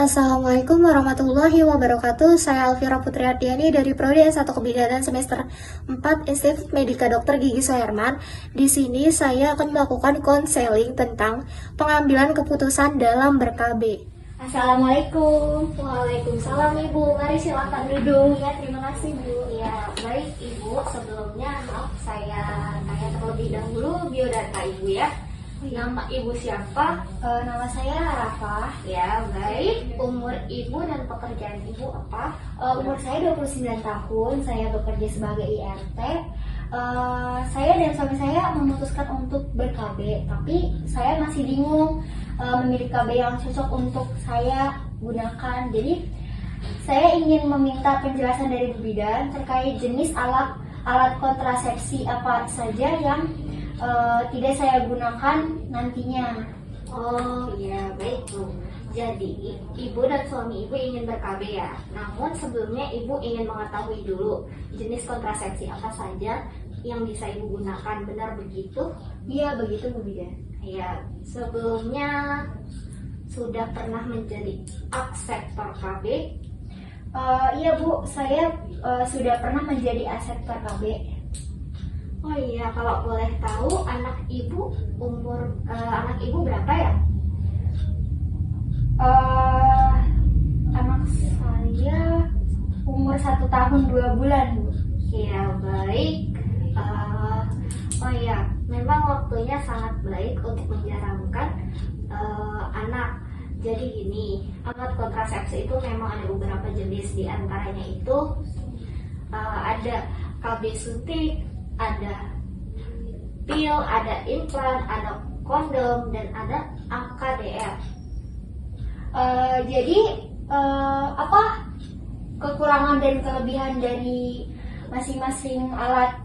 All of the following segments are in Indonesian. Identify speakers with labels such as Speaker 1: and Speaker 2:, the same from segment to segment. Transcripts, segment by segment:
Speaker 1: Assalamualaikum warahmatullahi wabarakatuh. Saya Alvira Putri Ardiani dari Prodi S1 Kebidanan semester 4 Institut Medika Dr. Gigi Soeherman. Di sini saya akan melakukan konseling tentang pengambilan keputusan dalam ber-KB.
Speaker 2: Assalamualaikum.
Speaker 1: Waalaikumsalam Ibu. Mari silakan duduk.
Speaker 2: Ya, terima kasih Bu. Ya, baik Ibu. Sebelumnya maaf saya tanya terlebih dahulu biodata Ibu ya. Nama Ibu siapa?
Speaker 1: Nama saya Rafa.
Speaker 2: Ya, baik. Umur Ibu dan pekerjaan Ibu apa?
Speaker 1: Umur saya 29 tahun. Saya bekerja sebagai IRT. Saya dan suami saya memutuskan untuk ber-KB, tapi saya masih bingung memilih KB yang cocok untuk saya gunakan. Jadi saya ingin meminta penjelasan dari Bu Bidan terkait jenis alat kontrasepsi apa saja yang tidak saya gunakan nantinya.
Speaker 2: Oh iya, baik Bu. Jadi Ibu dan suami Ibu ingin ber-KB ya. Namun sebelumnya Ibu ingin mengetahui dulu jenis kontrasepsi apa saja yang bisa Ibu gunakan. Benar begitu?
Speaker 1: Iya, begitu Bu Bidan.
Speaker 2: Ya, sebelumnya sudah pernah menjadi akseptor KB.
Speaker 1: Iya Bu, saya sudah pernah menjadi aseptor KB.
Speaker 2: Oh iya, kalau boleh tahu anak Ibu anak Ibu berapa ya?
Speaker 1: Anak saya umur 1 tahun 2 bulan Bu.
Speaker 2: Ya, baik. Oh iya, memang waktunya sangat baik untuk menjaramkan anak. Jadi gini, alat kontrasepsi itu memang ada beberapa jenis, di antaranya itu ada KB suntik, ada pil, ada implan, ada kondom, dan ada AKDR.
Speaker 1: Jadi apa kekurangan dan kelebihan dari masing-masing alat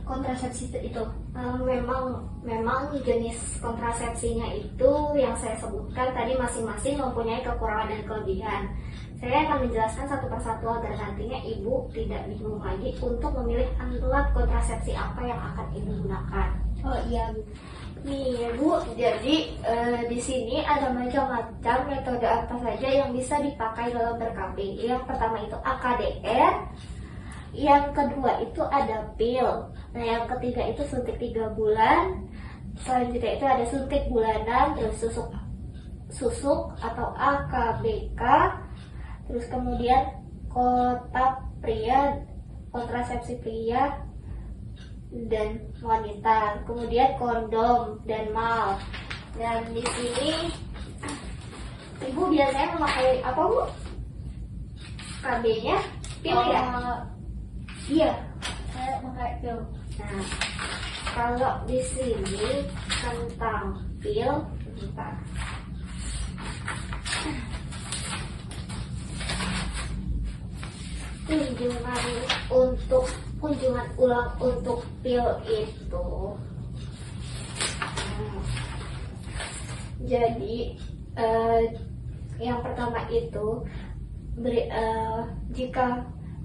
Speaker 1: kontrasepsi itu?
Speaker 2: Memang jenis kontrasepsinya itu yang saya sebutkan tadi masing-masing mempunyai kekurangan dan kelebihan. Saya akan menjelaskan satu persatu agar nantinya Ibu tidak bingung lagi untuk memilih alat kontrasepsi apa yang akan Ibu gunakan.
Speaker 1: Oh iya Bu.
Speaker 2: Nih Bu, jadi di sini ada macam-macam metode apa saja yang bisa dipakai dalam ber-KB. Yang pertama itu AKDR, yang kedua itu ada pil, nah yang ketiga itu suntik 3 bulan, selanjutnya itu ada suntik bulanan, terus susuk atau AKBK, terus kemudian kotak pria, kontrasepsi pria dan wanita, kemudian kondom dan mal. Dan di sini Ibu biasanya memakai apa Bu? KB-nya pil ya?
Speaker 1: Iya, saya pakai pil.
Speaker 2: Nah, kalau di sini tentang pil, bentar. Kunjungan ulang untuk pil itu. Jadi yang pertama itu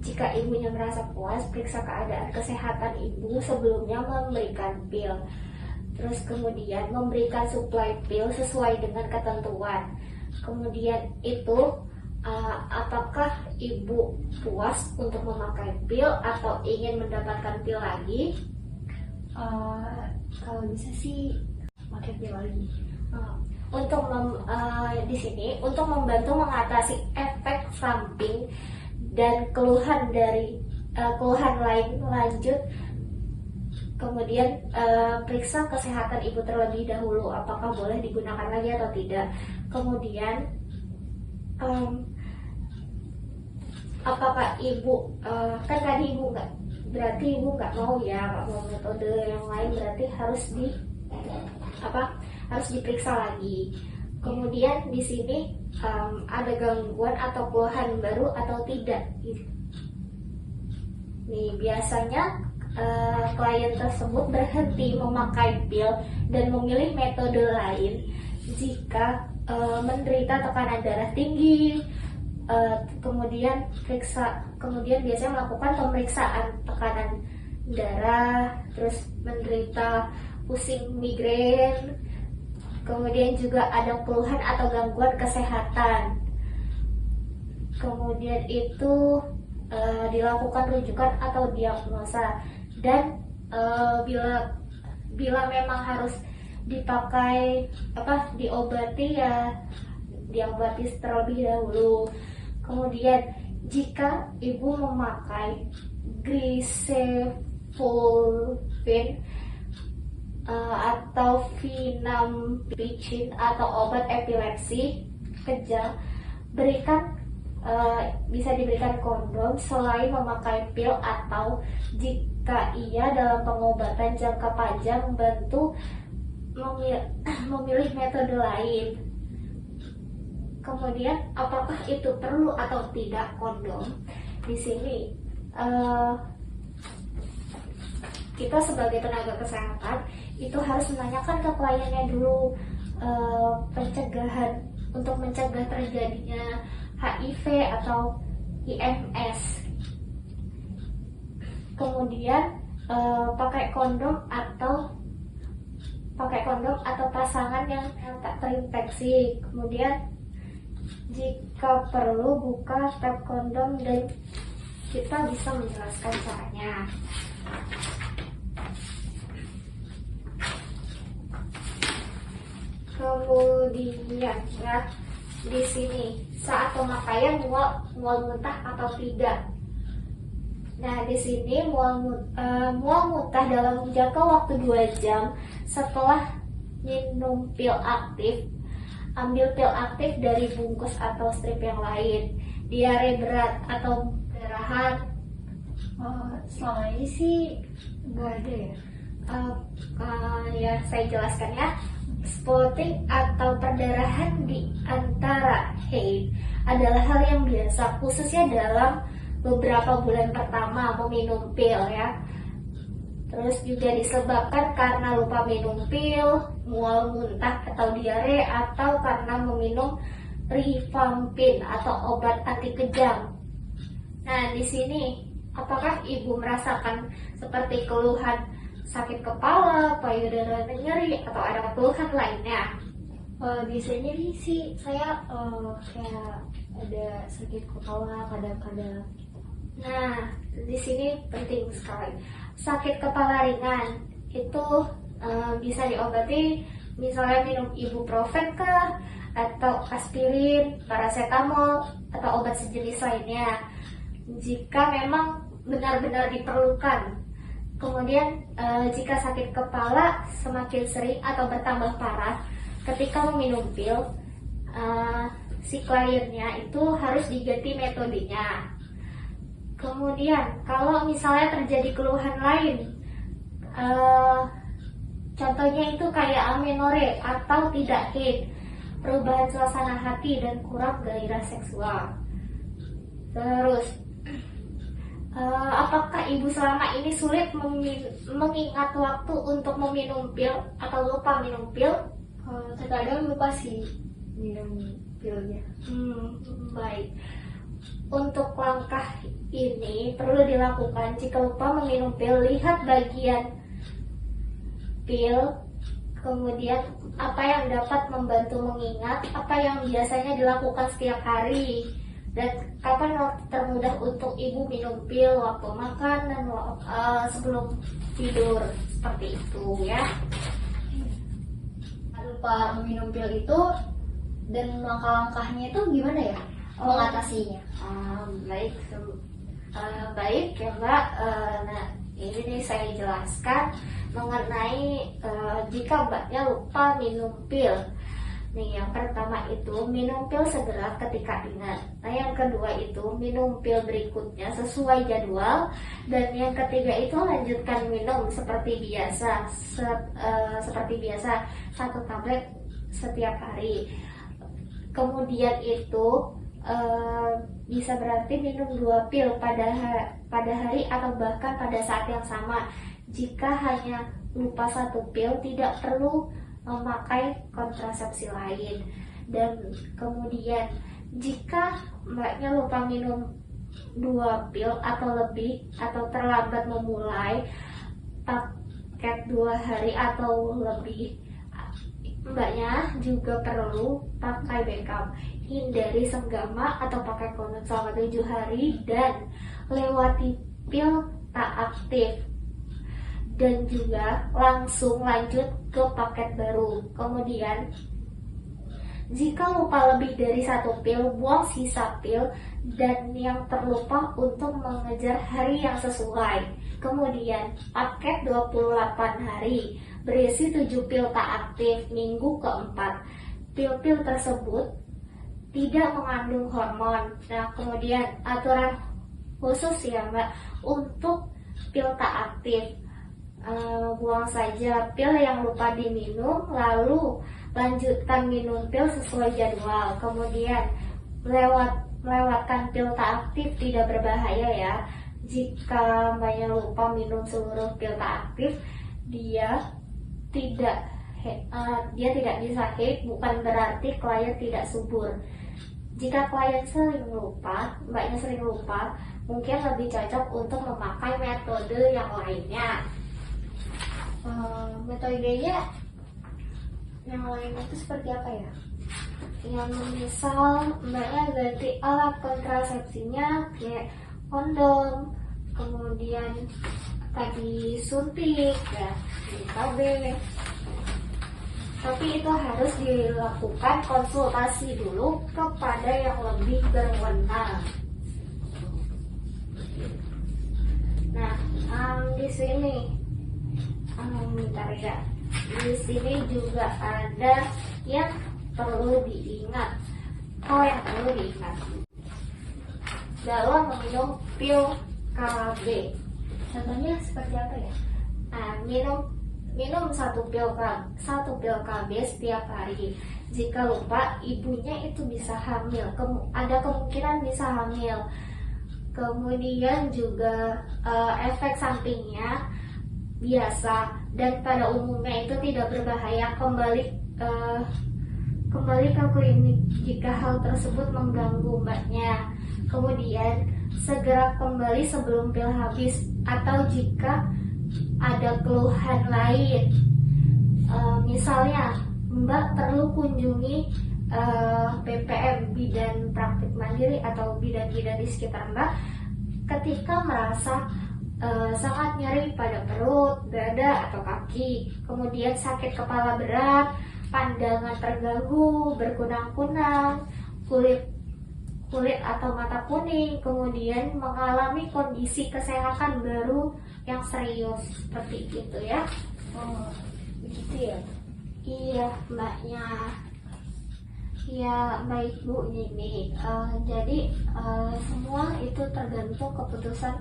Speaker 2: jika ibunya merasa puas, periksa keadaan kesehatan ibu sebelumnya memberikan pil. Terus kemudian memberikan suplai pil sesuai dengan ketentuan. Kemudian itu apakah ibu puas untuk memakai pil atau ingin mendapatkan pil lagi?
Speaker 1: Kalau bisa sih pakai pil lagi.
Speaker 2: Di sini untuk membantu mengatasi efek samping dan keluhan lain lanjut, kemudian periksa kesehatan ibu terlebih dahulu, apakah boleh digunakan lagi atau tidak. Kemudian apakah ibu kan tadi ibu nggak mau metode yang lain, berarti harus diperiksa lagi. Kemudian di sini ada gangguan atau keluhan baru atau tidak. Nih biasanya klien tersebut berhenti memakai pil dan memilih metode lain jika menderita tekanan darah tinggi. Kemudian biasanya melakukan pemeriksaan tekanan darah, terus menderita pusing migrain, kemudian juga ada keluhan atau gangguan kesehatan. kemudian itu dilakukan rujukan atau diagnosa, dan bila memang harus dipakai diobati ya diobati terlebih dahulu. Kemudian jika ibu memakai glycefulvin atau vinampicin atau obat epilepsi kejang, bisa diberikan kondom selain memakai pil, atau jika ia dalam pengobatan jangka panjang bantu memilih metode lain. Kemudian apakah itu perlu atau tidak kondom? Di sini kita sebagai tenaga kesehatan itu harus menanyakan ke kliennya dulu pencegahan untuk mencegah terjadinya HIV atau IMS. Kemudian pakai kondom atau pasangan yang tak terinfeksi. Kemudian jika perlu buka tab kondom dan kita bisa menjelaskan caranya. Kemudian ya, di sini saat pemakaian mual muntah atau tidak. Nah, di sini mual muntah dalam jangka waktu 2 jam setelah minum pil aktif. Ambil pil aktif dari bungkus atau strip yang lain. Diare berat atau perdarahan.
Speaker 1: Selama ini sih nggak ada ya.
Speaker 2: Ya, saya jelaskan ya. Spotting atau perdarahan di antara haid adalah hal yang biasa, khususnya dalam beberapa bulan pertama meminum pil ya. Terus juga disebabkan karena lupa minum pil, mual muntah atau diare, atau karena meminum rifampin atau obat anti kejang. Nah, di sini apakah ibu merasakan seperti keluhan sakit kepala, payudara nyeri, atau ada keluhan lainnya?
Speaker 1: Biasanya nih sih saya kayak ada sakit kepala kadang-kadang.
Speaker 2: Nah, di sini penting sekali. Sakit kepala ringan itu bisa diobati, misalnya minum ibuprofen kah, atau aspirin, paracetamol, atau obat sejenis lainnya, jika memang benar-benar diperlukan. Kemudian jika sakit kepala semakin sering atau bertambah parah ketika meminum pil, si kliennya itu harus diganti metodenya. Kemudian kalau misalnya terjadi keluhan lain, contohnya itu kayak amenore atau tidak haid, perubahan suasana hati dan kurang gairah seksual. Terus apakah ibu selama ini sulit mengingat waktu untuk meminum pil atau lupa minum pil?
Speaker 1: Terkadang lupa sih minum pilnya.
Speaker 2: Baik. Untuk langkah ini perlu dilakukan jika lupa meminum pil. Lihat bagian pil, kemudian apa yang dapat membantu mengingat, apa yang biasanya dilakukan setiap hari, dan kapan waktu termudah untuk ibu minum pil, waktu makan dan sebelum tidur, seperti itu ya.
Speaker 1: Lupa meminum pil itu dan langkah-langkahnya itu gimana ya mengatasinya?
Speaker 2: Baik ya Mbak. Nah, ini nih saya jelaskan mengenai jika Mbaknya lupa minum pil. Nih, yang pertama itu minum pil segera ketika ingat. Nah, yang kedua itu minum pil berikutnya sesuai jadwal. Dan yang ketiga itu lanjutkan minum seperti biasa, seperti biasa 1 tablet setiap hari. Kemudian itu bisa berarti minum 2 pil pada hari atau bahkan pada saat yang sama. Jika hanya lupa 1 pil, tidak perlu memakai kontrasepsi lain. Dan kemudian jika Mbaknya lupa minum 2 pil atau lebih, atau terlambat memulai paket 2 hari atau lebih, Mbaknya juga perlu pakai backup. Hindari senggama atau pakai kondom selama 7 hari dan lewati pil tak aktif. Dan juga langsung lanjut ke paket baru. Kemudian jika lupa lebih dari 1 pil, buang sisa pil dan yang terlupa untuk mengejar hari yang sesuai. Kemudian paket 28 hari berisi 7 pil tak aktif minggu keempat. Pil-pil tersebut tidak mengandung hormon. Nah, kemudian aturan khusus ya Mbak untuk pil tak aktif. Buang saja pil yang lupa diminum, lalu lanjutkan minum pil sesuai jadwal. Kemudian melewatkan pil tak aktif tidak berbahaya ya. Jika Mbaknya lupa minum seluruh pil tak aktif, dia tidak bisa haid, bukan berarti klien tidak subur. Jika klien sering lupa, Mbaknya sering lupa, mungkin lebih cocok untuk memakai metode yang lainnya.
Speaker 1: Metodenya yang lainnya itu seperti apa ya?
Speaker 2: Yang misal Mbaknya ganti alat kontrasepsinya kayak kondom, kemudian tadi suntik ya, BKB. Tapi itu harus dilakukan konsultasi dulu kepada yang lebih berwenang. Nah, di sini, bentar ya. Di sini juga ada yang perlu diingat. Yang perlu diingat dalam meminum pil KB.
Speaker 1: Contohnya seperti apa ya?
Speaker 2: Nah, minum satu pil KB setiap hari. Jika lupa, ibunya itu bisa hamil. Ada kemungkinan bisa hamil. Kemudian juga efek sampingnya biasa dan pada umumnya itu tidak berbahaya. Kembali ke klinik jika hal tersebut mengganggu Mbaknya. Kemudian segera kembali sebelum pil habis, atau jika ada keluhan lain, misalnya Mbak perlu kunjungi BPM, bidan praktik mandiri atau bidan-bidan di sekitar Mbak ketika merasa sangat nyeri pada perut, dada, atau kaki, kemudian sakit kepala berat, pandangan terganggu, berkunang-kunang, kulit atau mata kuning, kemudian mengalami kondisi kesehatan baru yang serius seperti itu ya.
Speaker 1: Oh, begitu ya?
Speaker 2: Iya Mbaknya. Ya baik Bu Nini. Jadi semua itu tergantung keputusan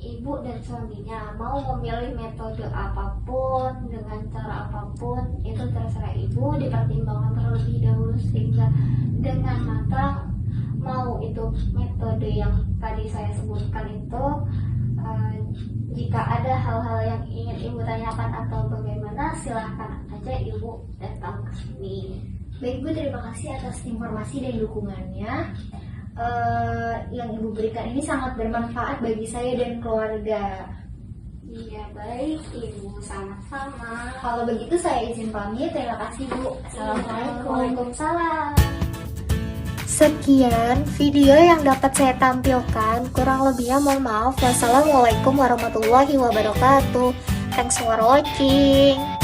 Speaker 2: Ibu dan suaminya. Mau memilih metode apapun dengan cara apapun itu terserah Ibu, dipertimbangkan terlebih dahulu sehingga dengan matang. Mau itu metode yang tadi saya sebutkan itu, jika ada hal-hal yang ingin Ibu tanyakan atau bagaimana, silahkan aja Ibu datang ke sini.
Speaker 1: Baik Bu, terima kasih atas informasi dan dukungannya. Yang Ibu berikan ini sangat bermanfaat bagi saya dan keluarga.
Speaker 2: Iya baik Ibu, sama-sama.
Speaker 1: Kalau begitu saya izin pamit. Terima kasih Bu. Assalamualaikum.
Speaker 2: Waalaikumsalam.
Speaker 1: Sekian video yang dapat saya tampilkan. Kurang lebihnya mohon maaf. Wassalamualaikum warahmatullahi wabarakatuh. Thanks for watching.